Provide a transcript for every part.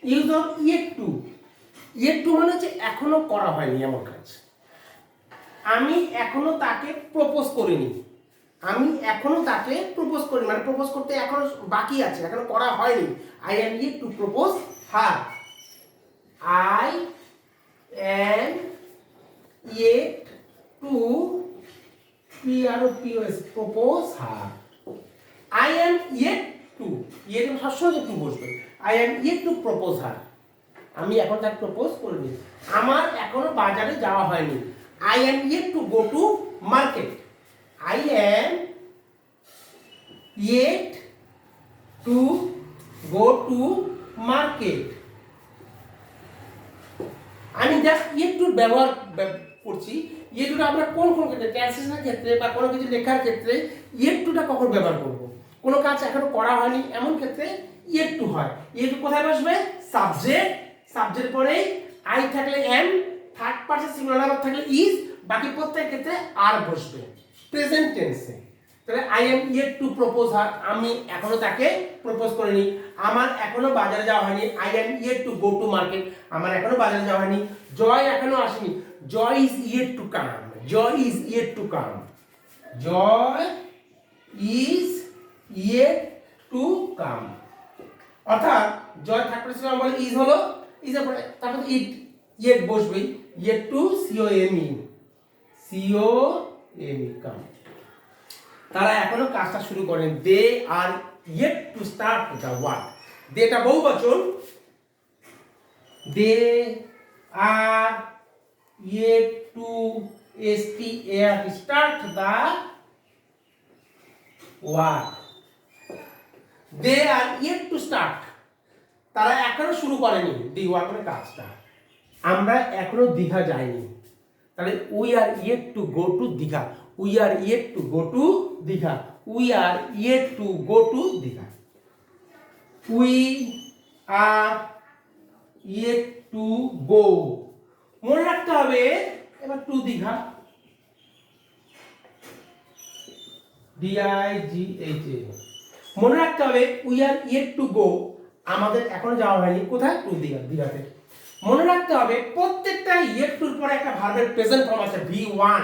Use of yet to. Yet two মানে হচ্ছে এখনো করা হয়নি এমন কাজ। আমি এখনো তাকে প্রপোজ করিনি, আমি এখনো তাকে প্রপোজ করি, মানে প্রপোজ করতে এখনো বাকি আছে, এখনো করা হয়নি। I am yet to propose her. I am yet to propose her. I am yet to, yet সবসময় টু বসবে। I am yet to propose her, আমি এখন তাকে প্রপোজ করিনি। আমার এখনো বাজারে যাওয়া হয়নি। I am yet to go to market. I am yet to go to market. আমি জাস্ট ইয়েট টু ব্যবহার করছি। ইয়েট টুটা আমরা কোন কোন ক্ষেত্রে, ট্রান্সলেশনের ক্ষেত্রে বা কোনো কিছু লেখার ক্ষেত্রে ইয়েট টুটা কখন ব্যবহার করব? কোনো কাজ এখনো করা হয়নি এমন ক্ষেত্রে ইয়েট টু হয়। ইয়েট টু কোথায় বসবে? সাবজেক্ট, সাবজেক্ট পরে আই থাকলে am, third person singular number থাকলে ইজ, বাকি প্রত্যেক ক্ষেত্রে আর বসবে প্রেজেন্ট টেন্সে। তাহলে I am yet to propose her, আমি এখনো তাকে প্রপোজ করিনি। আমার এখনো বাজারে যাওয়া হয়নি। I am yet to go to market, আমার এখনো বাজারে যাওয়া হয়নি। জয় এখনো আসেনি। Joy is yet to come, Joy is yet to come, Joy is yet to come. অর্থাৎ Joy third person number is হলো, ইজ এর পরে তারপর ইট, ইয়েট বসবেই, yet to C O M E, C O M E come. তারা এখনো কাজটা শুরু করেন। They are yet to start the work. দেটা বহুবচন, they are yet to start the work. They are yet to start, তারা এখনো শুরু করেনি দি ওয়ার্কের কাজটা। আমরা এখনো দীঘা যাইনি, তাহলে we are yet to go two Digha. We are yet to go two Digha. We are yet to go two Digha. We are yet to গো, মনে রাখতে হবে এবার টু দীঘা, DIGHA মনে রাখতে হবে। উই আর ইয়েট টু গো, আমাদের এখনো যাওয়া হয়নি কোথায়? টু দীঘা, দীঘাতে। মনে রাখতে হবে প্রত্যেকটা ইয়েট টুর পরে একটা ভার্বের প্রেজেন্ট ফর্ম আছে, V1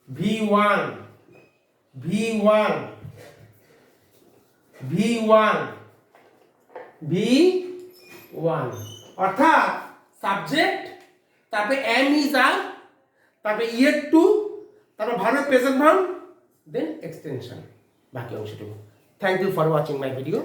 V1 V1 V1 V1, অর্থাৎ সাবজেক্ট, তারপরে এম ইজ আর, তারপরে ইয়েট টু, তারপর ভার্বের প্রেজেন্ট ফর্ম, দেন এক্সটেনশন, বাকি অংশটুকু। Thank you for watching my video.